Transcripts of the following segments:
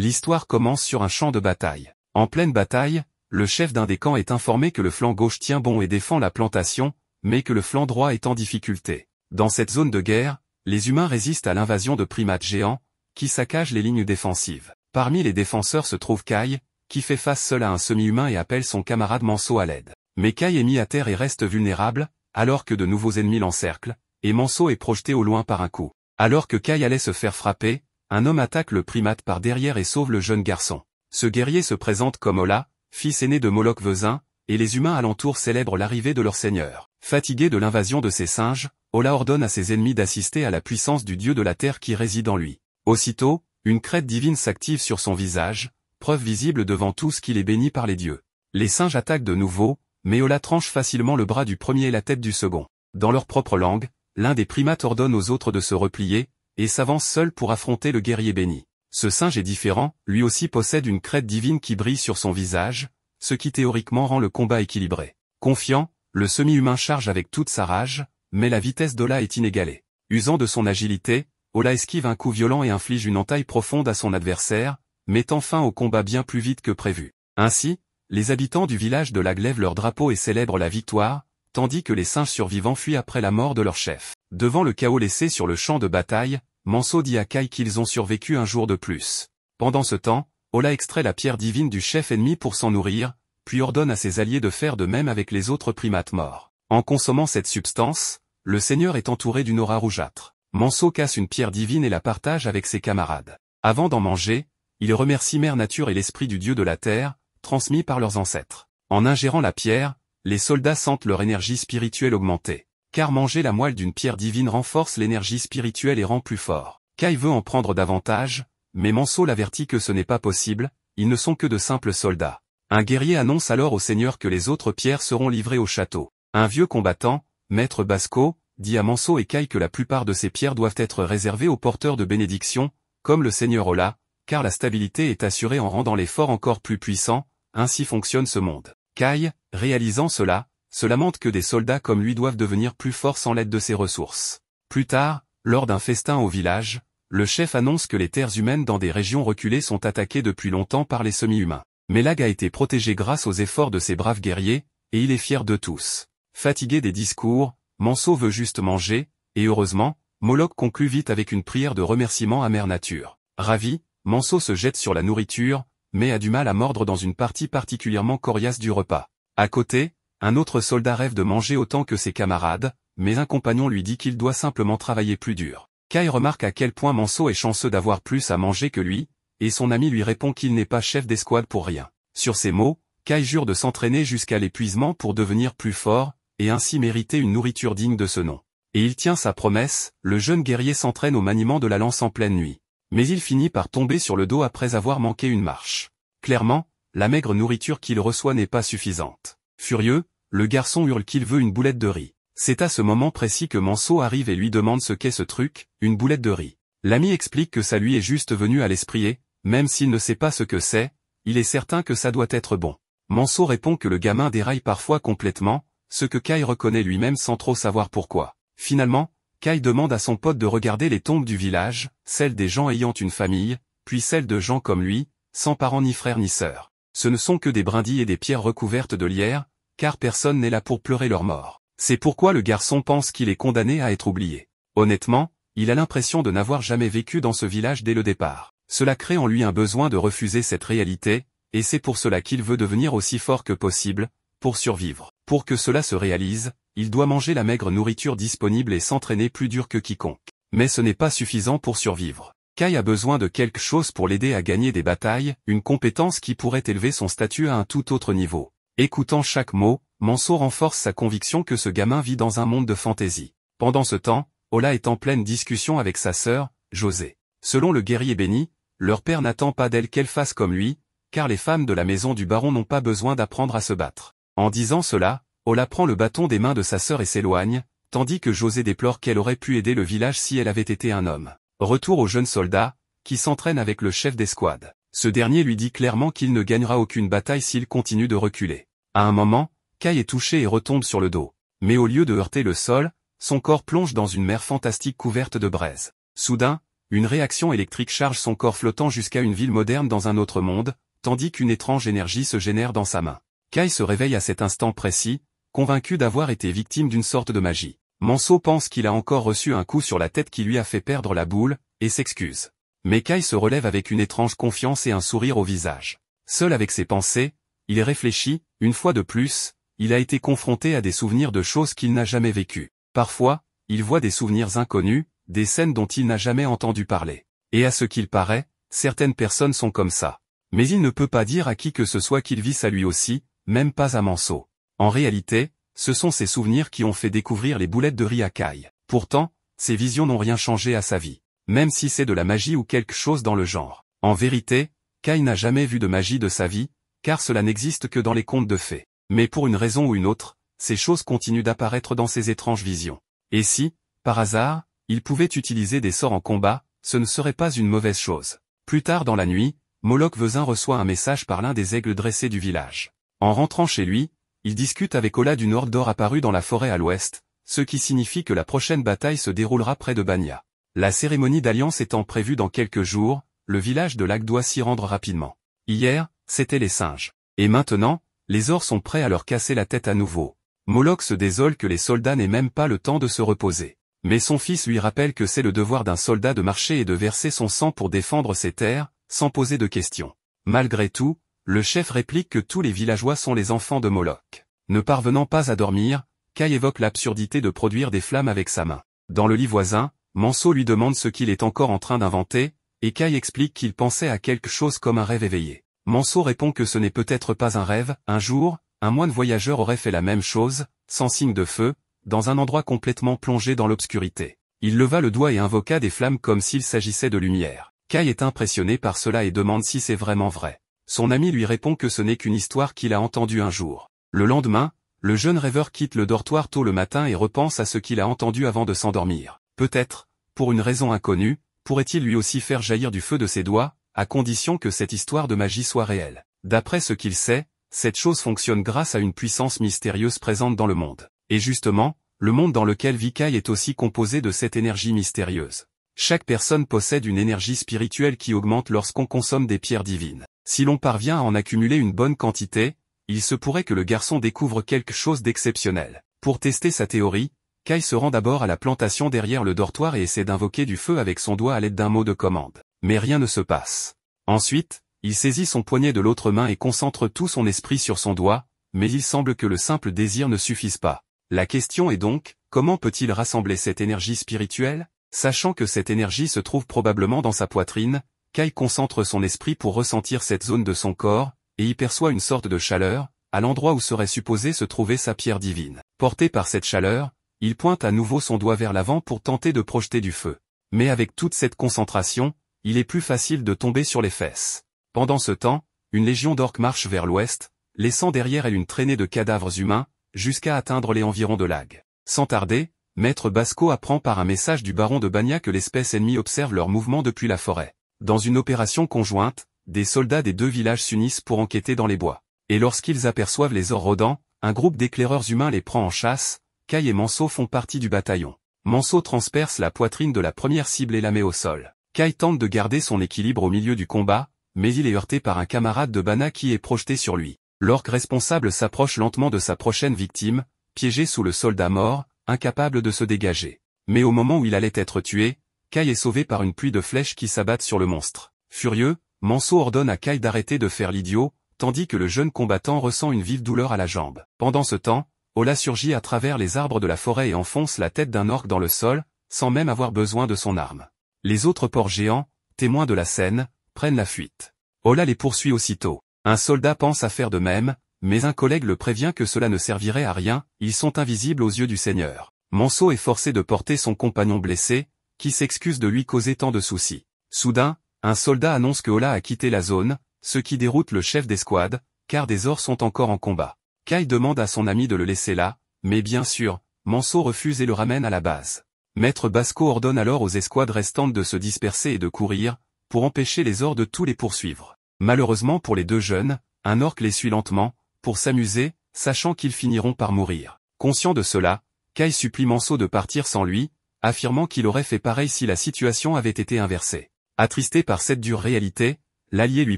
L'histoire commence sur un champ de bataille. En pleine bataille, le chef d'un des camps est informé que le flanc gauche tient bon et défend la plantation, mais que le flanc droit est en difficulté. Dans cette zone de guerre, les humains résistent à l'invasion de primates géants, qui saccagent les lignes défensives. Parmi les défenseurs se trouve Kai, qui fait face seul à un semi-humain et appelle son camarade Manso à l'aide. Mais Kai est mis à terre et reste vulnérable, alors que de nouveaux ennemis l'encerclent, et Manso est projeté au loin par un coup. Alors que Kai allait se faire frapper, un homme attaque le primate par derrière et sauve le jeune garçon. Ce guerrier se présente comme Ola, fils aîné de Moloch Vezin, et les humains alentour célèbrent l'arrivée de leur seigneur. Fatigué de l'invasion de ces singes, Ola ordonne à ses ennemis d'assister à la puissance du dieu de la terre qui réside en lui. Aussitôt, une crête divine s'active sur son visage, preuve visible devant tous qu'il est béni par les dieux. Les singes attaquent de nouveau, mais Ola tranche facilement le bras du premier et la tête du second. Dans leur propre langue, l'un des primates ordonne aux autres de se replier, et s'avance seul pour affronter le guerrier béni. Ce singe est différent, lui aussi possède une crête divine qui brille sur son visage, ce qui théoriquement rend le combat équilibré. Confiant, le semi-humain charge avec toute sa rage, mais la vitesse d'Ola est inégalée. Usant de son agilité, Ola esquive un coup violent et inflige une entaille profonde à son adversaire, mettant fin au combat bien plus vite que prévu. Ainsi, les habitants du village de Lag lèvent leur drapeau et célèbrent la victoire, tandis que les singes survivants fuient après la mort de leur chef. Devant le chaos laissé sur le champ de bataille, Manso dit à Kai qu'ils ont survécu un jour de plus. Pendant ce temps, Ola extrait la pierre divine du chef ennemi pour s'en nourrir, puis ordonne à ses alliés de faire de même avec les autres primates morts. En consommant cette substance, le seigneur est entouré d'une aura rougeâtre. Manso casse une pierre divine et la partage avec ses camarades. Avant d'en manger, il remercie Mère Nature et l'esprit du dieu de la terre, transmis par leurs ancêtres. En ingérant la pierre, les soldats sentent leur énergie spirituelle augmenter. Car manger la moelle d'une pierre divine renforce l'énergie spirituelle et rend plus fort. Kai veut en prendre davantage, mais Manso l'avertit que ce n'est pas possible, ils ne sont que de simples soldats. Un guerrier annonce alors au seigneur que les autres pierres seront livrées au château. Un vieux combattant, Maître Basco, dit à Manso et Kai que la plupart de ces pierres doivent être réservées aux porteurs de bénédiction, comme le seigneur Ola, car la stabilité est assurée en rendant l'effort encore plus puissant, ainsi fonctionne ce monde. Kai, réalisant cela, se lamente que des soldats comme lui doivent devenir plus forts sans l'aide de ses ressources. Plus tard, lors d'un festin au village, le chef annonce que les terres humaines dans des régions reculées sont attaquées depuis longtemps par les semi-humains. Mais Lag a été protégé grâce aux efforts de ses braves guerriers, et il est fier d'eux tous. Fatigué des discours, Manso veut juste manger, et heureusement, Moloch conclut vite avec une prière de remerciement à Mère Nature. Ravi, Manso se jette sur la nourriture, mais a du mal à mordre dans une partie particulièrement coriace du repas. À côté, un autre soldat rêve de manger autant que ses camarades, mais un compagnon lui dit qu'il doit simplement travailler plus dur. Kai remarque à quel point Manso est chanceux d'avoir plus à manger que lui, et son ami lui répond qu'il n'est pas chef d'escouade pour rien. Sur ces mots, Kai jure de s'entraîner jusqu'à l'épuisement pour devenir plus fort, et ainsi mériter une nourriture digne de ce nom. Et il tient sa promesse, le jeune guerrier s'entraîne au maniement de la lance en pleine nuit. Mais il finit par tomber sur le dos après avoir manqué une marche. Clairement, la maigre nourriture qu'il reçoit n'est pas suffisante. Furieux, le garçon hurle qu'il veut une boulette de riz. C'est à ce moment précis que Manso arrive et lui demande ce qu'est ce truc, une boulette de riz. L'ami explique que ça lui est juste venu à l'esprit et, même s'il ne sait pas ce que c'est, il est certain que ça doit être bon. Manso répond que le gamin déraille parfois complètement, ce que Kai reconnaît lui-même sans trop savoir pourquoi. Finalement, Kai demande à son pote de regarder les tombes du village, celles des gens ayant une famille, puis celles de gens comme lui, sans parents ni frères ni sœurs. Ce ne sont que des brindilles et des pierres recouvertes de lierre, car personne n'est là pour pleurer leur mort. C'est pourquoi le garçon pense qu'il est condamné à être oublié. Honnêtement, il a l'impression de n'avoir jamais vécu dans ce village dès le départ. Cela crée en lui un besoin de refuser cette réalité, et c'est pour cela qu'il veut devenir aussi fort que possible, pour survivre. Pour que cela se réalise, il doit manger la maigre nourriture disponible et s'entraîner plus dur que quiconque. Mais ce n'est pas suffisant pour survivre. Kai a besoin de quelque chose pour l'aider à gagner des batailles, une compétence qui pourrait élever son statut à un tout autre niveau. Écoutant chaque mot, Manso renforce sa conviction que ce gamin vit dans un monde de fantaisie. Pendant ce temps, Ola est en pleine discussion avec sa sœur, José. Selon le guerrier béni, leur père n'attend pas d'elle qu'elle fasse comme lui, car les femmes de la maison du baron n'ont pas besoin d'apprendre à se battre. En disant cela, Ola prend le bâton des mains de sa sœur et s'éloigne, tandis que José déplore qu'elle aurait pu aider le village si elle avait été un homme. Retour au jeune soldat, qui s'entraîne avec le chef d'escouade. Ce dernier lui dit clairement qu'il ne gagnera aucune bataille s'il continue de reculer. À un moment, Kai est touché et retombe sur le dos. Mais au lieu de heurter le sol, son corps plonge dans une mer fantastique couverte de braises. Soudain, une réaction électrique charge son corps flottant jusqu'à une ville moderne dans un autre monde, tandis qu'une étrange énergie se génère dans sa main. Kai se réveille à cet instant précis, convaincu d'avoir été victime d'une sorte de magie. Manso pense qu'il a encore reçu un coup sur la tête qui lui a fait perdre la boule, et s'excuse. Mais Kai se relève avec une étrange confiance et un sourire au visage. Seul avec ses pensées, il réfléchit, une fois de plus, il a été confronté à des souvenirs de choses qu'il n'a jamais vécues. Parfois, il voit des souvenirs inconnus, des scènes dont il n'a jamais entendu parler. Et à ce qu'il paraît, certaines personnes sont comme ça. Mais il ne peut pas dire à qui que ce soit qu'il vit ça lui aussi, même pas à Manso. En réalité, ce sont ses souvenirs qui ont fait découvrir les boulettes de riz à Kai. Pourtant, ses visions n'ont rien changé à sa vie. Même si c'est de la magie ou quelque chose dans le genre. En vérité, Kai n'a jamais vu de magie de sa vie, car cela n'existe que dans les contes de fées. Mais pour une raison ou une autre, ces choses continuent d'apparaître dans ses étranges visions. Et si, par hasard, il pouvait utiliser des sorts en combat, ce ne serait pas une mauvaise chose. Plus tard dans la nuit, Moloch Vezin reçoit un message par l'un des aigles dressés du village. En rentrant chez lui, il discute avec Ola d'une horde d'or apparue dans la forêt à l'ouest, ce qui signifie que la prochaine bataille se déroulera près de Banya. La cérémonie d'alliance étant prévue dans quelques jours, le village de Lac doit s'y rendre rapidement. Hier, c'étaient les singes. Et maintenant, les ors sont prêts à leur casser la tête à nouveau. Moloch se désole que les soldats n'aient même pas le temps de se reposer. Mais son fils lui rappelle que c'est le devoir d'un soldat de marcher et de verser son sang pour défendre ses terres, sans poser de questions. Malgré tout, le chef réplique que tous les villageois sont les enfants de Moloch. Ne parvenant pas à dormir, Kai évoque l'absurdité de produire des flammes avec sa main. Dans le lit voisin, Manso lui demande ce qu'il est encore en train d'inventer, et Kai explique qu'il pensait à quelque chose comme un rêve éveillé. Manso répond que ce n'est peut-être pas un rêve. Un jour, un moine voyageur aurait fait la même chose, sans signe de feu, dans un endroit complètement plongé dans l'obscurité. Il leva le doigt et invoqua des flammes comme s'il s'agissait de lumière. Kai est impressionné par cela et demande si c'est vraiment vrai. Son ami lui répond que ce n'est qu'une histoire qu'il a entendue un jour. Le lendemain, le jeune rêveur quitte le dortoir tôt le matin et repense à ce qu'il a entendu avant de s'endormir. Peut-être, pour une raison inconnue, pourrait-il lui aussi faire jaillir du feu de ses doigts, à condition que cette histoire de magie soit réelle. D'après ce qu'il sait, cette chose fonctionne grâce à une puissance mystérieuse présente dans le monde. Et justement, le monde dans lequel vit Kai est aussi composé de cette énergie mystérieuse. Chaque personne possède une énergie spirituelle qui augmente lorsqu'on consomme des pierres divines. Si l'on parvient à en accumuler une bonne quantité, il se pourrait que le garçon découvre quelque chose d'exceptionnel. Pour tester sa théorie, Kai se rend d'abord à la plantation derrière le dortoir et essaie d'invoquer du feu avec son doigt à l'aide d'un mot de commande. Mais rien ne se passe. Ensuite, il saisit son poignet de l'autre main et concentre tout son esprit sur son doigt, mais il semble que le simple désir ne suffise pas. La question est donc, comment peut-il rassembler cette énergie spirituelle? Sachant que cette énergie se trouve probablement dans sa poitrine, Kai concentre son esprit pour ressentir cette zone de son corps, et y perçoit une sorte de chaleur, à l'endroit où serait supposé se trouver sa pierre divine. Porté par cette chaleur, il pointe à nouveau son doigt vers l'avant pour tenter de projeter du feu. Mais avec toute cette concentration, il est plus facile de tomber sur les fesses. Pendant ce temps, une légion d'orques marche vers l'ouest, laissant derrière elle une traînée de cadavres humains, jusqu'à atteindre les environs de Lag. Sans tarder, Maître Basco apprend par un message du baron de Banya que l'espèce ennemie observe leurs mouvements depuis la forêt. Dans une opération conjointe, des soldats des deux villages s'unissent pour enquêter dans les bois. Et lorsqu'ils aperçoivent les ors rôdants, un groupe d'éclaireurs humains les prend en chasse. Kai et Manso font partie du bataillon. Manso transperce la poitrine de la première cible et la met au sol. Kai tente de garder son équilibre au milieu du combat, mais il est heurté par un camarade de Bana qui est projeté sur lui. L'orque responsable s'approche lentement de sa prochaine victime, piégé sous le soldat mort, incapable de se dégager. Mais au moment où il allait être tué, Kai est sauvé par une pluie de flèches qui s'abattent sur le monstre. Furieux, Manso ordonne à Kai d'arrêter de faire l'idiot, tandis que le jeune combattant ressent une vive douleur à la jambe. Pendant ce temps, Ola surgit à travers les arbres de la forêt et enfonce la tête d'un orque dans le sol, sans même avoir besoin de son arme. Les autres porcs géants, témoins de la scène, prennent la fuite. Ola les poursuit aussitôt. Un soldat pense à faire de même, mais un collègue le prévient que cela ne servirait à rien, ils sont invisibles aux yeux du Seigneur. Manso est forcé de porter son compagnon blessé, qui s'excuse de lui causer tant de soucis. Soudain, un soldat annonce que Ola a quitté la zone, ce qui déroute le chef d'escouade, car des ors sont encore en combat. Kai demande à son ami de le laisser là, mais bien sûr, Manso refuse et le ramène à la base. Maître Basco ordonne alors aux escouades restantes de se disperser et de courir, pour empêcher les ors de tous les poursuivre. Malheureusement pour les deux jeunes, un orque les suit lentement, pour s'amuser, sachant qu'ils finiront par mourir. Conscient de cela, Kai supplie Manso de partir sans lui, affirmant qu'il aurait fait pareil si la situation avait été inversée. Attristé par cette dure réalité, l'allié lui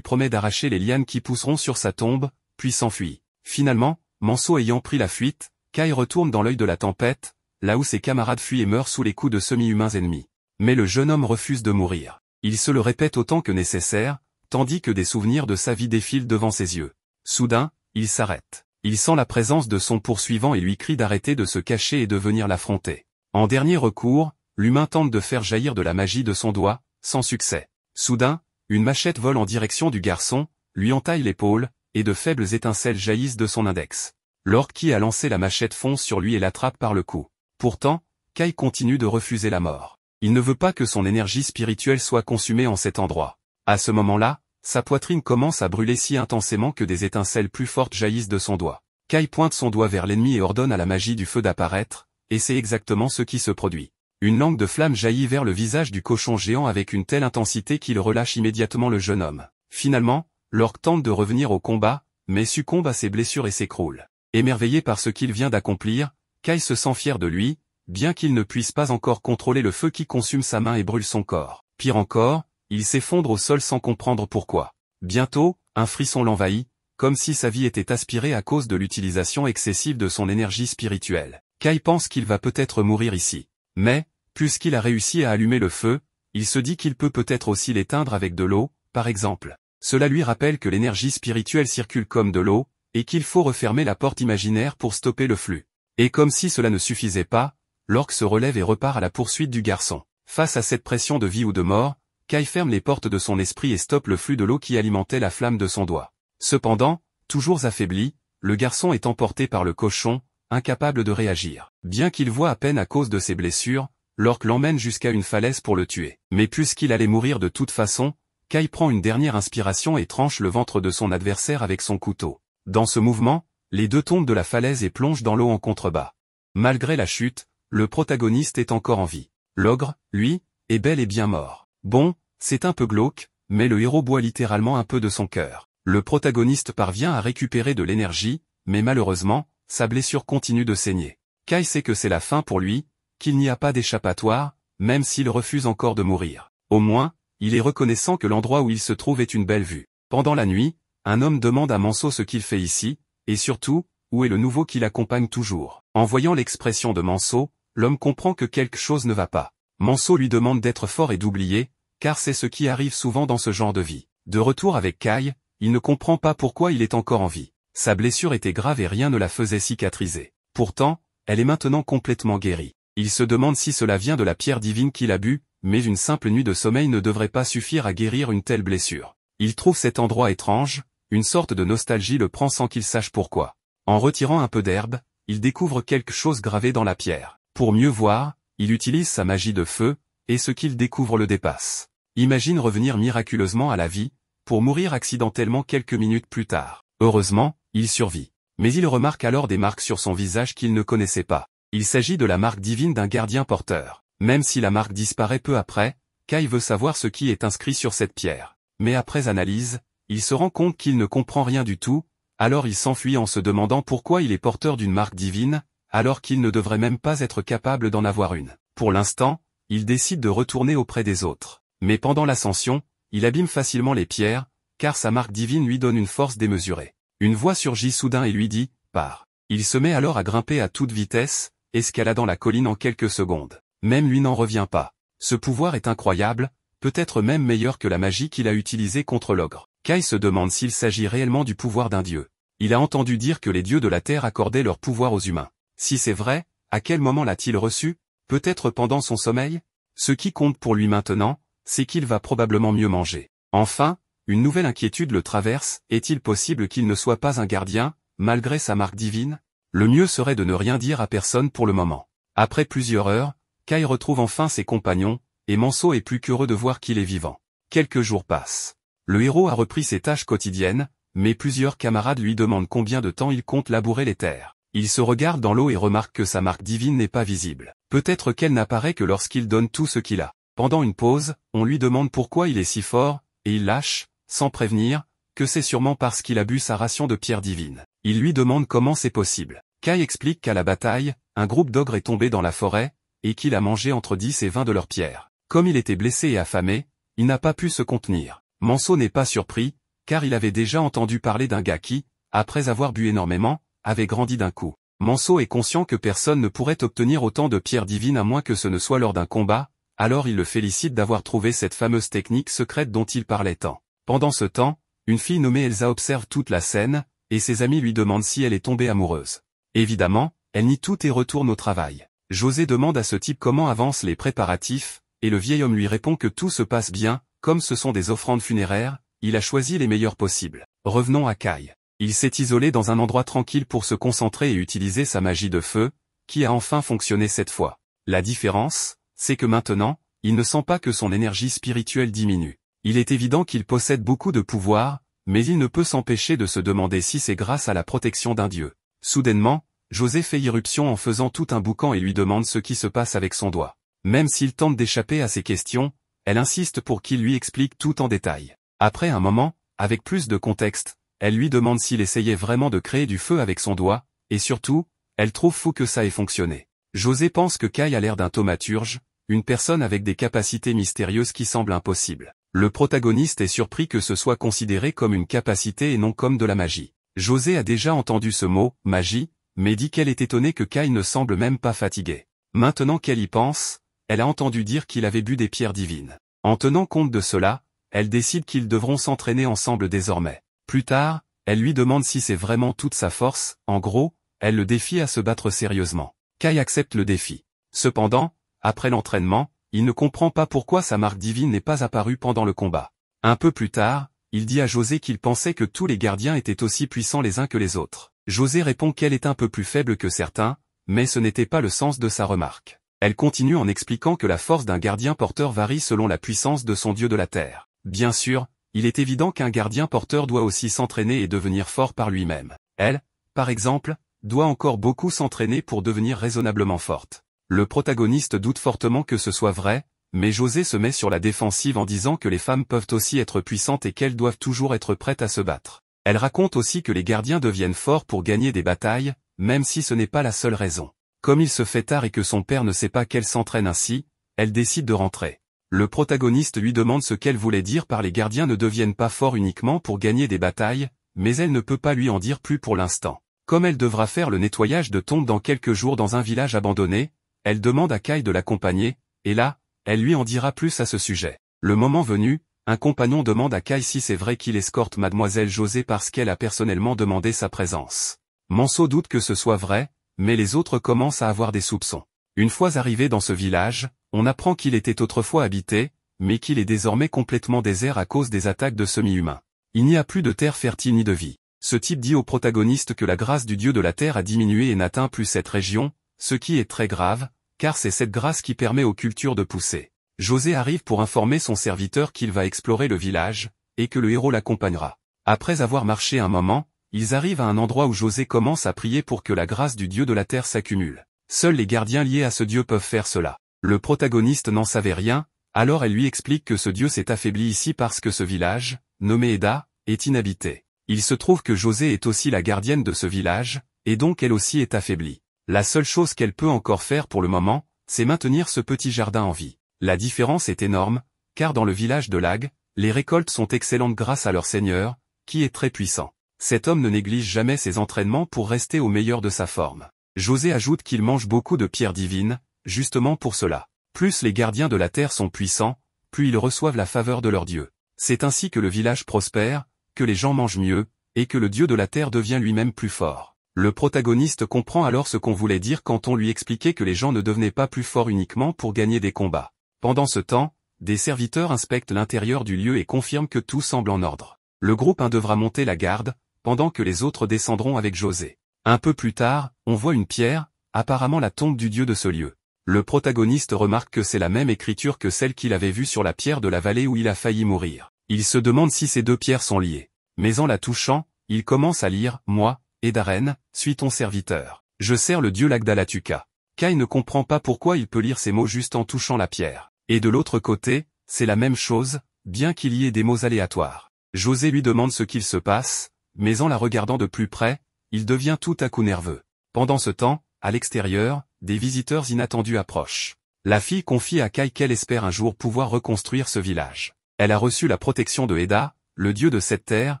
promet d'arracher les lianes qui pousseront sur sa tombe, puis s'enfuit. Finalement, Manso ayant pris la fuite, Kai retourne dans l'œil de la tempête, là où ses camarades fuient et meurent sous les coups de semi-humains ennemis. Mais le jeune homme refuse de mourir. Il se le répète autant que nécessaire, tandis que des souvenirs de sa vie défilent devant ses yeux. Soudain, il s'arrête. Il sent la présence de son poursuivant et lui crie d'arrêter de se cacher et de venir l'affronter. En dernier recours, l'humain tente de faire jaillir de la magie de son doigt, sans succès. Soudain, une machette vole en direction du garçon, lui entaille l'épaule, et de faibles étincelles jaillissent de son index. L'orque qui a lancé la machette fonce sur lui et l'attrape par le cou. Pourtant, Kai continue de refuser la mort. Il ne veut pas que son énergie spirituelle soit consumée en cet endroit. À ce moment-là, sa poitrine commence à brûler si intensément que des étincelles plus fortes jaillissent de son doigt. Kai pointe son doigt vers l'ennemi et ordonne à la magie du feu d'apparaître, et c'est exactement ce qui se produit. Une langue de flamme jaillit vers le visage du cochon géant avec une telle intensité qu'il relâche immédiatement le jeune homme. Finalement, l'orque tente de revenir au combat, mais succombe à ses blessures et s'écroule. Émerveillé par ce qu'il vient d'accomplir, Kai se sent fier de lui, bien qu'il ne puisse pas encore contrôler le feu qui consume sa main et brûle son corps. Pire encore, il s'effondre au sol sans comprendre pourquoi. Bientôt, un frisson l'envahit, comme si sa vie était aspirée à cause de l'utilisation excessive de son énergie spirituelle. Kai pense qu'il va peut-être mourir ici. Mais, puisqu'il a réussi à allumer le feu, il se dit qu'il peut peut-être aussi l'éteindre avec de l'eau, par exemple. Cela lui rappelle que l'énergie spirituelle circule comme de l'eau, et qu'il faut refermer la porte imaginaire pour stopper le flux. Et comme si cela ne suffisait pas, l'orque se relève et repart à la poursuite du garçon. Face à cette pression de vie ou de mort, Kai ferme les portes de son esprit et stoppe le flux de l'eau qui alimentait la flamme de son doigt. Cependant, toujours affaibli, le garçon est emporté par le cochon, incapable de réagir. Bien qu'il voit à peine à cause de ses blessures, l'orque l'emmène jusqu'à une falaise pour le tuer. Mais puisqu'il allait mourir de toute façon, Kai prend une dernière inspiration et tranche le ventre de son adversaire avec son couteau. Dans ce mouvement, les deux tombent de la falaise et plongent dans l'eau en contrebas. Malgré la chute, le protagoniste est encore en vie. L'ogre, lui, est bel et bien mort. Bon, c'est un peu glauque, mais le héros boit littéralement un peu de son cœur. Le protagoniste parvient à récupérer de l'énergie, mais malheureusement, sa blessure continue de saigner. Kai sait que c'est la fin pour lui, qu'il n'y a pas d'échappatoire, même s'il refuse encore de mourir. Au moins, il est reconnaissant que l'endroit où il se trouve est une belle vue. Pendant la nuit, un homme demande à Manso ce qu'il fait ici, et surtout, où est le nouveau qui l'accompagne toujours. En voyant l'expression de Manso, l'homme comprend que quelque chose ne va pas. Manso lui demande d'être fort et d'oublier, car c'est ce qui arrive souvent dans ce genre de vie. De retour avec Kai, il ne comprend pas pourquoi il est encore en vie. Sa blessure était grave et rien ne la faisait cicatriser. Pourtant, elle est maintenant complètement guérie. Il se demande si cela vient de la pierre divine qu'il a bu, mais une simple nuit de sommeil ne devrait pas suffire à guérir une telle blessure. Il trouve cet endroit étrange, une sorte de nostalgie le prend sans qu'il sache pourquoi. En retirant un peu d'herbe, il découvre quelque chose gravé dans la pierre. Pour mieux voir, il utilise sa magie de feu, et ce qu'il découvre le dépasse. Imagine revenir miraculeusement à la vie, pour mourir accidentellement quelques minutes plus tard. Heureusement, il survit. Mais il remarque alors des marques sur son visage qu'il ne connaissait pas. Il s'agit de la marque divine d'un gardien porteur. Même si la marque disparaît peu après, Kai veut savoir ce qui est inscrit sur cette pierre. Mais après analyse, il se rend compte qu'il ne comprend rien du tout, alors il s'enfuit en se demandant pourquoi il est porteur d'une marque divine, alors qu'il ne devrait même pas être capable d'en avoir une. Pour l'instant, il décide de retourner auprès des autres. Mais pendant l'ascension, il abîme facilement les pierres, car sa marque divine lui donne une force démesurée. Une voix surgit soudain et lui dit « Pars ». Il se met alors à grimper à toute vitesse, escaladant la colline en quelques secondes. Même lui n'en revient pas. Ce pouvoir est incroyable, peut-être même meilleur que la magie qu'il a utilisée contre l'ogre. Kai se demande s'il s'agit réellement du pouvoir d'un dieu. Il a entendu dire que les dieux de la terre accordaient leur pouvoir aux humains. Si c'est vrai, à quel moment l'a-t-il reçu? Peut-être pendant son sommeil? Ce qui compte pour lui maintenant, c'est qu'il va probablement mieux manger. Enfin, une nouvelle inquiétude le traverse, est-il possible qu'il ne soit pas un gardien, malgré sa marque divine? Le mieux serait de ne rien dire à personne pour le moment. Après plusieurs heures, Kai retrouve enfin ses compagnons, et Manso est plus qu'heureux de voir qu'il est vivant. Quelques jours passent. Le héros a repris ses tâches quotidiennes, mais plusieurs camarades lui demandent combien de temps il compte labourer les terres. Il se regarde dans l'eau et remarque que sa marque divine n'est pas visible. Peut-être qu'elle n'apparaît que lorsqu'il donne tout ce qu'il a. Pendant une pause, on lui demande pourquoi il est si fort, et il lâche, sans prévenir, que c'est sûrement parce qu'il a bu sa ration de pierre divine. Il lui demande comment c'est possible. Kai explique qu'à la bataille, un groupe d'ogres est tombé dans la forêt, et qu'il a mangé entre 10 et 20 de leurs pierres. Comme il était blessé et affamé, il n'a pas pu se contenir. Manso n'est pas surpris, car il avait déjà entendu parler d'un gars qui, après avoir bu énormément, avait grandi d'un coup. Manso est conscient que personne ne pourrait obtenir autant de pierres divines à moins que ce ne soit lors d'un combat, alors il le félicite d'avoir trouvé cette fameuse technique secrète dont il parlait tant. Pendant ce temps, une fille nommée Elsa observe toute la scène, et ses amis lui demandent si elle est tombée amoureuse. Évidemment, elle nie tout et retourne au travail. José demande à ce type comment avancent les préparatifs, et le vieil homme lui répond que tout se passe bien, comme ce sont des offrandes funéraires, il a choisi les meilleures possibles. Revenons à Kai. Il s'est isolé dans un endroit tranquille pour se concentrer et utiliser sa magie de feu, qui a enfin fonctionné cette fois. La différence, c'est que maintenant, il ne sent pas que son énergie spirituelle diminue. Il est évident qu'il possède beaucoup de pouvoir, mais il ne peut s'empêcher de se demander si c'est grâce à la protection d'un dieu. Soudainement, José fait irruption en faisant tout un boucan et lui demande ce qui se passe avec son doigt. Même s'il tente d'échapper à ses questions, elle insiste pour qu'il lui explique tout en détail. Après un moment, avec plus de contexte, elle lui demande s'il essayait vraiment de créer du feu avec son doigt, et surtout, elle trouve fou que ça ait fonctionné. José pense que Kai a l'air d'un thaumaturge, une personne avec des capacités mystérieuses qui semblent impossibles. Le protagoniste est surpris que ce soit considéré comme une capacité et non comme de la magie. José a déjà entendu ce mot, magie, mais dit qu'elle est étonnée que Kai ne semble même pas fatigué. Maintenant qu'elle y pense, elle a entendu dire qu'il avait bu des pierres divines. En tenant compte de cela, elle décide qu'ils devront s'entraîner ensemble désormais. Plus tard, elle lui demande si c'est vraiment toute sa force, en gros, elle le défie à se battre sérieusement. Kai accepte le défi. Cependant, après l'entraînement, il ne comprend pas pourquoi sa marque divine n'est pas apparue pendant le combat. Un peu plus tard, il dit à José qu'il pensait que tous les gardiens étaient aussi puissants les uns que les autres. José répond qu'elle est un peu plus faible que certains, mais ce n'était pas le sens de sa remarque. Elle continue en expliquant que la force d'un gardien porteur varie selon la puissance de son dieu de la terre. Bien sûr, il est évident qu'un gardien porteur doit aussi s'entraîner et devenir fort par lui-même. Elle, par exemple, doit encore beaucoup s'entraîner pour devenir raisonnablement forte. Le protagoniste doute fortement que ce soit vrai, mais José se met sur la défensive en disant que les femmes peuvent aussi être puissantes et qu'elles doivent toujours être prêtes à se battre. Elle raconte aussi que les gardiens deviennent forts pour gagner des batailles, même si ce n'est pas la seule raison. Comme il se fait tard et que son père ne sait pas qu'elle s'entraîne ainsi, elle décide de rentrer. Le protagoniste lui demande ce qu'elle voulait dire par les gardiens ne deviennent pas forts uniquement pour gagner des batailles, mais elle ne peut pas lui en dire plus pour l'instant. Comme elle devra faire le nettoyage de tombes dans quelques jours dans un village abandonné, elle demande à Kai de l'accompagner, et là, elle lui en dira plus à ce sujet. Le moment venu, un compagnon demande à Kai si c'est vrai qu'il escorte mademoiselle José parce qu'elle a personnellement demandé sa présence. Manso doute que ce soit vrai, mais les autres commencent à avoir des soupçons. Une fois arrivé dans ce village, on apprend qu'il était autrefois habité, mais qu'il est désormais complètement désert à cause des attaques de semi-humains. Il n'y a plus de terre fertile ni de vie. Ce type dit au protagoniste que la grâce du dieu de la terre a diminué et n'atteint plus cette région, ce qui est très grave, car c'est cette grâce qui permet aux cultures de pousser. José arrive pour informer son serviteur qu'il va explorer le village, et que le héros l'accompagnera. Après avoir marché un moment, ils arrivent à un endroit où José commence à prier pour que la grâce du dieu de la terre s'accumule. Seuls les gardiens liés à ce dieu peuvent faire cela. Le protagoniste n'en savait rien, alors elle lui explique que ce dieu s'est affaibli ici parce que ce village, nommé Eda, est inhabité. Il se trouve que José est aussi la gardienne de ce village, et donc elle aussi est affaiblie. La seule chose qu'elle peut encore faire pour le moment, c'est maintenir ce petit jardin en vie. La différence est énorme, car dans le village de Lag, les récoltes sont excellentes grâce à leur seigneur, qui est très puissant. Cet homme ne néglige jamais ses entraînements pour rester au meilleur de sa forme. José ajoute qu'il mange beaucoup de pierres divines, justement pour cela. Plus les gardiens de la terre sont puissants, plus ils reçoivent la faveur de leur dieu. C'est ainsi que le village prospère, que les gens mangent mieux, et que le dieu de la terre devient lui-même plus fort. Le protagoniste comprend alors ce qu'on voulait dire quand on lui expliquait que les gens ne devenaient pas plus forts uniquement pour gagner des combats. Pendant ce temps, des serviteurs inspectent l'intérieur du lieu et confirment que tout semble en ordre. Le groupe 1 devra monter la garde, pendant que les autres descendront avec José. Un peu plus tard, on voit une pierre, apparemment la tombe du dieu de ce lieu. Le protagoniste remarque que c'est la même écriture que celle qu'il avait vue sur la pierre de la vallée où il a failli mourir. Il se demande si ces deux pierres sont liées. Mais en la touchant, il commence à lire « Moi, Edaren, suis ton serviteur. Je sers le dieu Lagdalatuka ». Kai ne comprend pas pourquoi il peut lire ces mots juste en touchant la pierre. Et de l'autre côté, c'est la même chose, bien qu'il y ait des mots aléatoires. José lui demande ce qu'il se passe, mais en la regardant de plus près, il devient tout à coup nerveux. Pendant ce temps, à l'extérieur, des visiteurs inattendus approchent. La fille confie à Kai qu'elle espère un jour pouvoir reconstruire ce village. Elle a reçu la protection de Eda, le dieu de cette terre,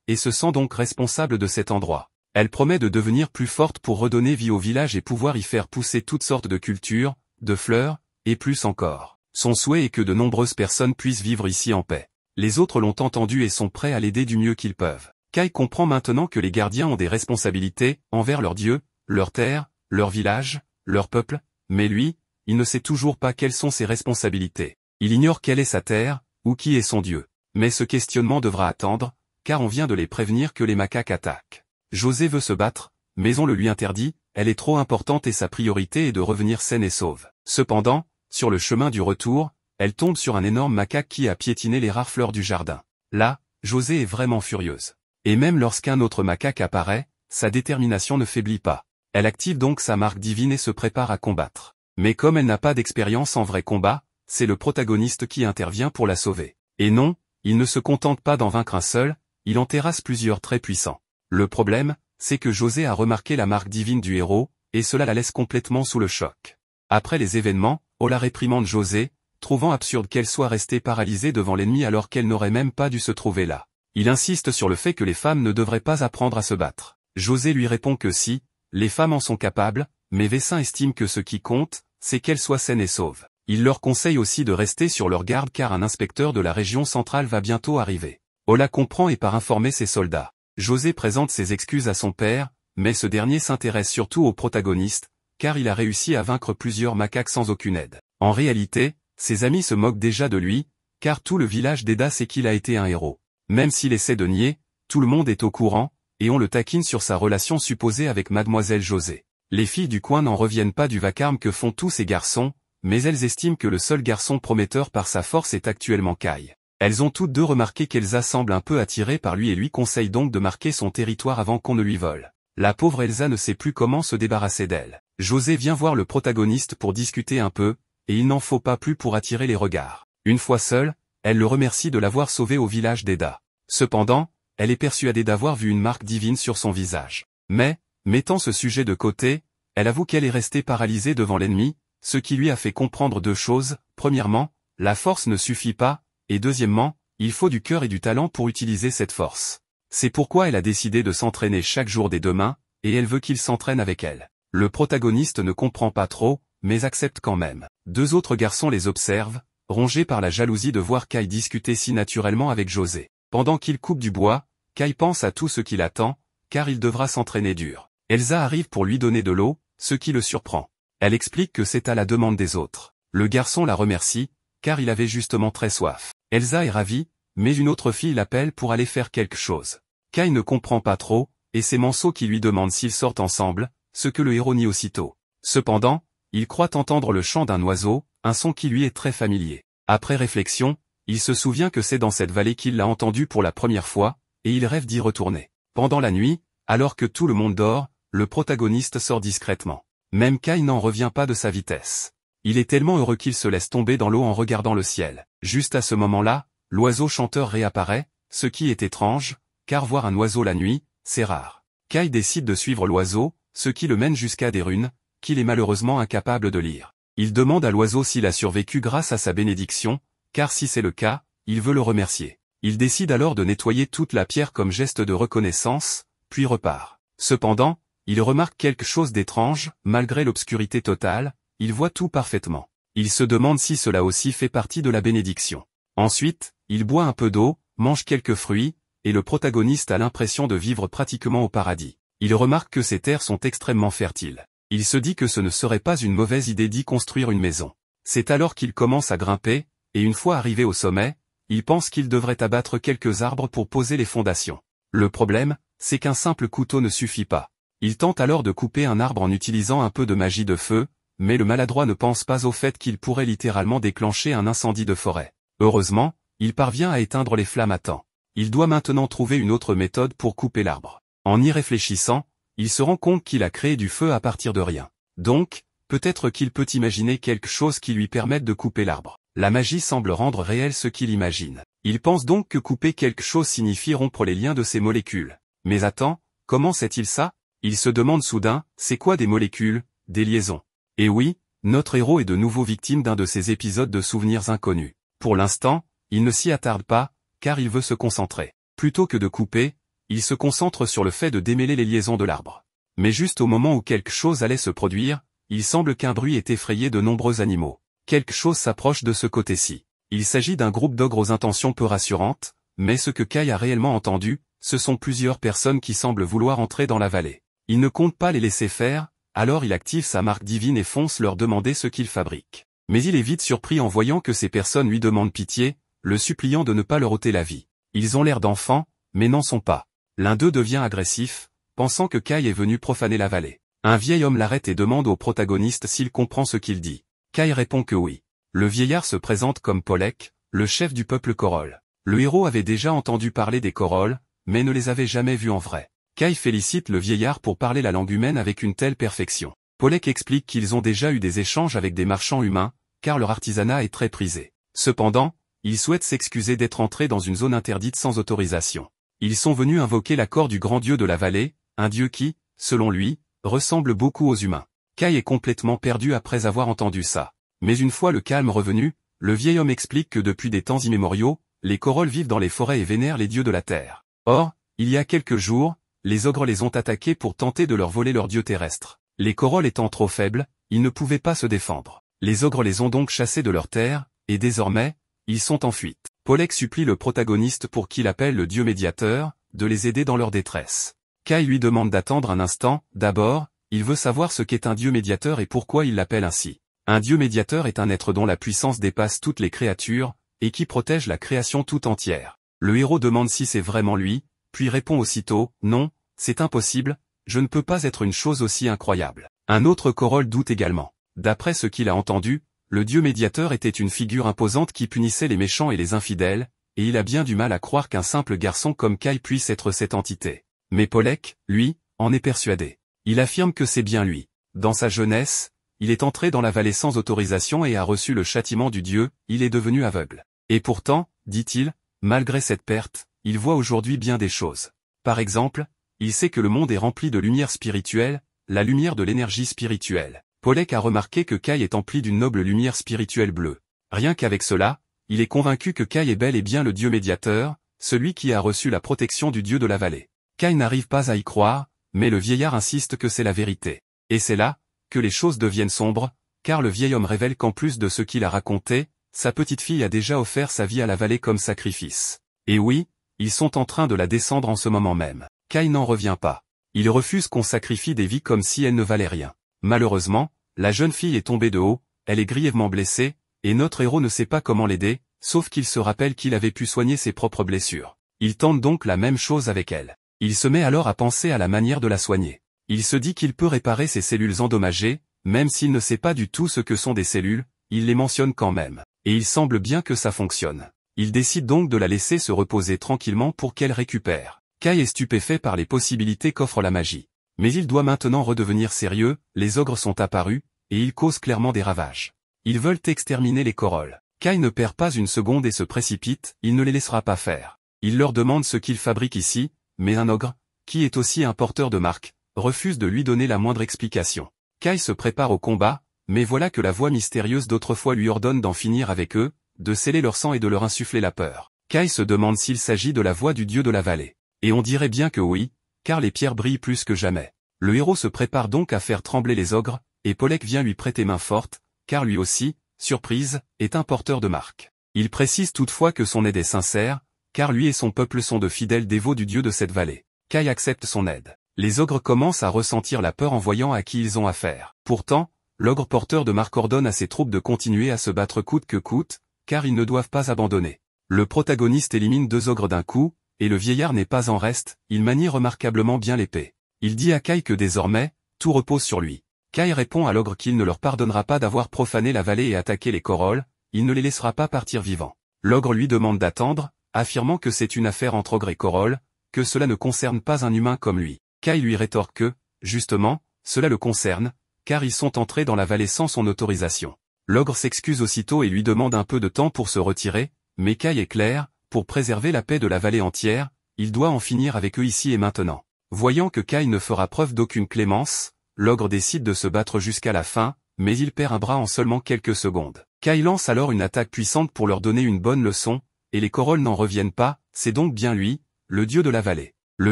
et se sent donc responsable de cet endroit. Elle promet de devenir plus forte pour redonner vie au village et pouvoir y faire pousser toutes sortes de cultures, de fleurs, et plus encore. Son souhait est que de nombreuses personnes puissent vivre ici en paix. Les autres l'ont entendu et sont prêts à l'aider du mieux qu'ils peuvent. Kai comprend maintenant que les gardiens ont des responsabilités envers leur dieu, leur terre, leur village, leur peuple, mais lui, il ne sait toujours pas quelles sont ses responsabilités. Il ignore quelle est sa terre, ou qui est son dieu. Mais ce questionnement devra attendre, car on vient de les prévenir que les macaques attaquent. José veut se battre, mais on le lui interdit, elle est trop importante et sa priorité est de revenir saine et sauve. Cependant, sur le chemin du retour, elle tombe sur un énorme macaque qui a piétiné les rares fleurs du jardin. Là, José est vraiment furieuse. Et même lorsqu'un autre macaque apparaît, sa détermination ne faiblit pas. Elle active donc sa marque divine et se prépare à combattre. Mais comme elle n'a pas d'expérience en vrai combat, c'est le protagoniste qui intervient pour la sauver. Et non, il ne se contente pas d'en vaincre un seul, il en terrasse plusieurs très puissants. Le problème, c'est que José a remarqué la marque divine du héros, et cela la laisse complètement sous le choc. Après les événements, Ola réprimande José, trouvant absurde qu'elle soit restée paralysée devant l'ennemi alors qu'elle n'aurait même pas dû se trouver là. Il insiste sur le fait que les femmes ne devraient pas apprendre à se battre. José lui répond que si, les femmes en sont capables, mais Vessin estime que ce qui compte, c'est qu'elles soient saines et sauves. Il leur conseille aussi de rester sur leur garde car un inspecteur de la région centrale va bientôt arriver. Ola comprend et part informer ses soldats. José présente ses excuses à son père, mais ce dernier s'intéresse surtout au protagoniste, car il a réussi à vaincre plusieurs macaques sans aucune aide. En réalité, ses amis se moquent déjà de lui, car tout le village d'Eda sait qu'il a été un héros. Même s'il essaie de nier, tout le monde est au courant, et on le taquine sur sa relation supposée avec mademoiselle José. Les filles du coin n'en reviennent pas du vacarme que font tous ces garçons, mais elles estiment que le seul garçon prometteur par sa force est actuellement Kai. Elles ont toutes deux remarqué qu'Elsa semble un peu attirée par lui et lui conseille donc de marquer son territoire avant qu'on ne lui vole. La pauvre Elsa ne sait plus comment se débarrasser d'elle. José vient voir le protagoniste pour discuter un peu, et il n'en faut pas plus pour attirer les regards. Une fois seule, elle le remercie de l'avoir sauvé au village d'Eda. Cependant, elle est persuadée d'avoir vu une marque divine sur son visage. Mais, mettant ce sujet de côté, elle avoue qu'elle est restée paralysée devant l'ennemi, ce qui lui a fait comprendre deux choses. Premièrement, la force ne suffit pas, et deuxièmement, il faut du cœur et du talent pour utiliser cette force. C'est pourquoi elle a décidé de s'entraîner chaque jour des deux mains, et elle veut qu'il s'entraîne avec elle. Le protagoniste ne comprend pas trop, mais accepte quand même. Deux autres garçons les observent, rongés par la jalousie de voir Kai discuter si naturellement avec José. Pendant qu'il coupe du bois, Kai pense à tout ce qui l'attend, car il devra s'entraîner dur. Elsa arrive pour lui donner de l'eau, ce qui le surprend. Elle explique que c'est à la demande des autres. Le garçon la remercie, car il avait justement très soif. Elsa est ravie, mais une autre fille l'appelle pour aller faire quelque chose. Kai ne comprend pas trop, et c'est Manso qui lui demande s'ils sortent ensemble, ce que le héros nie aussitôt. Cependant, il croit entendre le chant d'un oiseau, un son qui lui est très familier. Après réflexion, il se souvient que c'est dans cette vallée qu'il l'a entendu pour la première fois, et il rêve d'y retourner. Pendant la nuit, alors que tout le monde dort, le protagoniste sort discrètement. Même Kai n'en revient pas de sa vitesse. Il est tellement heureux qu'il se laisse tomber dans l'eau en regardant le ciel. Juste à ce moment-là, l'oiseau chanteur réapparaît, ce qui est étrange, car voir un oiseau la nuit, c'est rare. Kai décide de suivre l'oiseau, ce qui le mène jusqu'à des runes, qu'il est malheureusement incapable de lire. Il demande à l'oiseau s'il a survécu grâce à sa bénédiction, car si c'est le cas, il veut le remercier. Il décide alors de nettoyer toute la pierre comme geste de reconnaissance, puis repart. Cependant, il remarque quelque chose d'étrange, malgré l'obscurité totale, il voit tout parfaitement. Il se demande si cela aussi fait partie de la bénédiction. Ensuite, il boit un peu d'eau, mange quelques fruits, et le protagoniste a l'impression de vivre pratiquement au paradis. Il remarque que ces terres sont extrêmement fertiles. Il se dit que ce ne serait pas une mauvaise idée d'y construire une maison. C'est alors qu'il commence à grimper, et une fois arrivé au sommet, il pense qu'il devrait abattre quelques arbres pour poser les fondations. Le problème, c'est qu'un simple couteau ne suffit pas. Il tente alors de couper un arbre en utilisant un peu de magie de feu, mais le maladroit ne pense pas au fait qu'il pourrait littéralement déclencher un incendie de forêt. Heureusement, il parvient à éteindre les flammes à temps. Il doit maintenant trouver une autre méthode pour couper l'arbre. En y réfléchissant, il se rend compte qu'il a créé du feu à partir de rien. Donc, peut-être qu'il peut imaginer quelque chose qui lui permette de couper l'arbre. La magie semble rendre réel ce qu'il imagine. Il pense donc que couper quelque chose signifie rompre les liens de ces molécules. Mais attends, comment sait-il ça? Il se demande soudain, c'est quoi des molécules, des liaisons. Et oui, notre héros est de nouveau victime d'un de ces épisodes de souvenirs inconnus. Pour l'instant, il ne s'y attarde pas, car il veut se concentrer. Plutôt que de couper, il se concentre sur le fait de démêler les liaisons de l'arbre. Mais juste au moment où quelque chose allait se produire, il semble qu'un bruit ait effrayé de nombreux animaux. Quelque chose s'approche de ce côté-ci. Il s'agit d'un groupe d'ogres aux intentions peu rassurantes, mais ce que Kai a réellement entendu, ce sont plusieurs personnes qui semblent vouloir entrer dans la vallée. Il ne compte pas les laisser faire, alors il active sa marque divine et fonce leur demander ce qu'ils fabriquent. Mais il est vite surpris en voyant que ces personnes lui demandent pitié, le suppliant de ne pas leur ôter la vie. Ils ont l'air d'enfants, mais n'en sont pas. L'un d'eux devient agressif, pensant que Kai est venu profaner la vallée. Un vieil homme l'arrête et demande au protagoniste s'il comprend ce qu'il dit. Kai répond que oui. Le vieillard se présente comme Polek, le chef du peuple Korol. Le héros avait déjà entendu parler des Korol, mais ne les avait jamais vus en vrai. Kai félicite le vieillard pour parler la langue humaine avec une telle perfection. Polek explique qu'ils ont déjà eu des échanges avec des marchands humains, car leur artisanat est très prisé. Cependant, ils souhaitent s'excuser d'être entrés dans une zone interdite sans autorisation. Ils sont venus invoquer l'accord du grand dieu de la vallée, un dieu qui, selon lui, ressemble beaucoup aux humains. Kai est complètement perdu après avoir entendu ça. Mais une fois le calme revenu, le vieil homme explique que depuis des temps immémoriaux, les Korol vivent dans les forêts et vénèrent les dieux de la terre. Or, il y a quelques jours, les ogres les ont attaqués pour tenter de leur voler leur dieu terrestre. Les Korol étant trop faibles, ils ne pouvaient pas se défendre. Les ogres les ont donc chassés de leur terre, et désormais, ils sont en fuite. Polek supplie le protagoniste pour qu'il appelle le dieu médiateur, de les aider dans leur détresse. Kai lui demande d'attendre un instant, d'abord, il veut savoir ce qu'est un dieu médiateur et pourquoi il l'appelle ainsi. Un dieu médiateur est un être dont la puissance dépasse toutes les créatures, et qui protège la création tout entière. Le héros demande si c'est vraiment lui, puis répond aussitôt, non, c'est impossible, je ne peux pas être une chose aussi incroyable. Un autre Korol doute également. D'après ce qu'il a entendu, le dieu médiateur était une figure imposante qui punissait les méchants et les infidèles, et il a bien du mal à croire qu'un simple garçon comme Kai puisse être cette entité. Mais Polek, lui, en est persuadé. Il affirme que c'est bien lui. Dans sa jeunesse, il est entré dans la vallée sans autorisation et a reçu le châtiment du dieu, il est devenu aveugle. Et pourtant, dit-il, malgré cette perte, il voit aujourd'hui bien des choses. Par exemple, il sait que le monde est rempli de lumière spirituelle, la lumière de l'énergie spirituelle. Polek a remarqué que Kai est empli d'une noble lumière spirituelle bleue. Rien qu'avec cela, il est convaincu que Kai est bel et bien le dieu médiateur, celui qui a reçu la protection du dieu de la vallée. Kai n'arrive pas à y croire, mais le vieillard insiste que c'est la vérité. Et c'est là, que les choses deviennent sombres, car le vieil homme révèle qu'en plus de ce qu'il a raconté, sa petite fille a déjà offert sa vie à la vallée comme sacrifice. Et oui, ils sont en train de la descendre en ce moment même. Kai n'en revient pas. Il refuse qu'on sacrifie des vies comme si elles ne valaient rien. Malheureusement, la jeune fille est tombée de haut, elle est grièvement blessée, et notre héros ne sait pas comment l'aider, sauf qu'il se rappelle qu'il avait pu soigner ses propres blessures. Il tente donc la même chose avec elle. Il se met alors à penser à la manière de la soigner. Il se dit qu'il peut réparer ses cellules endommagées, même s'il ne sait pas du tout ce que sont des cellules, il les mentionne quand même. Et il semble bien que ça fonctionne. Il décide donc de la laisser se reposer tranquillement pour qu'elle récupère. Kai est stupéfait par les possibilités qu'offre la magie. Mais il doit maintenant redevenir sérieux, les ogres sont apparus, et ils causent clairement des ravages. Ils veulent exterminer les Korol. Kai ne perd pas une seconde et se précipite, il ne les laissera pas faire. Il leur demande ce qu'ils fabriquent ici, mais un ogre, qui est aussi un porteur de marque, refuse de lui donner la moindre explication. Kai se prépare au combat, mais voilà que la voix mystérieuse d'autrefois lui ordonne d'en finir avec eux, de sceller leur sang et de leur insuffler la peur. Kai se demande s'il s'agit de la voix du dieu de la vallée. Et on dirait bien que oui, car les pierres brillent plus que jamais. Le héros se prépare donc à faire trembler les ogres, et Polek vient lui prêter main forte, car lui aussi, surprise, est un porteur de marque. Il précise toutefois que son aide est sincère, car lui et son peuple sont de fidèles dévots du dieu de cette vallée. Kai accepte son aide. Les ogres commencent à ressentir la peur en voyant à qui ils ont affaire. Pourtant, l'ogre porteur de marque ordonne à ses troupes de continuer à se battre coûte que coûte, car ils ne doivent pas abandonner. Le protagoniste élimine 2 ogres d'un coup, et le vieillard n'est pas en reste, il manie remarquablement bien l'épée. Il dit à Kai que désormais, tout repose sur lui. Kai répond à l'ogre qu'il ne leur pardonnera pas d'avoir profané la vallée et attaqué les Korol, il ne les laissera pas partir vivants. L'ogre lui demande d'attendre, affirmant que c'est une affaire entre ogre et Korol, que cela ne concerne pas un humain comme lui. Kai lui rétorque que, justement, cela le concerne, car ils sont entrés dans la vallée sans son autorisation. L'ogre s'excuse aussitôt et lui demande un peu de temps pour se retirer, mais Kai est clair, pour préserver la paix de la vallée entière, il doit en finir avec eux ici et maintenant. Voyant que Kai ne fera preuve d'aucune clémence, l'ogre décide de se battre jusqu'à la fin, mais il perd un bras en seulement quelques secondes. Kai lance alors une attaque puissante pour leur donner une bonne leçon, et les Corolles n'en reviennent pas, c'est donc bien lui, le dieu de la vallée. Le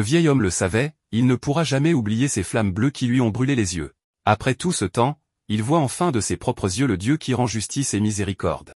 vieil homme le savait, il ne pourra jamais oublier ces flammes bleues qui lui ont brûlé les yeux. Après tout ce temps, il voit enfin de ses propres yeux le Dieu qui rend justice et miséricorde.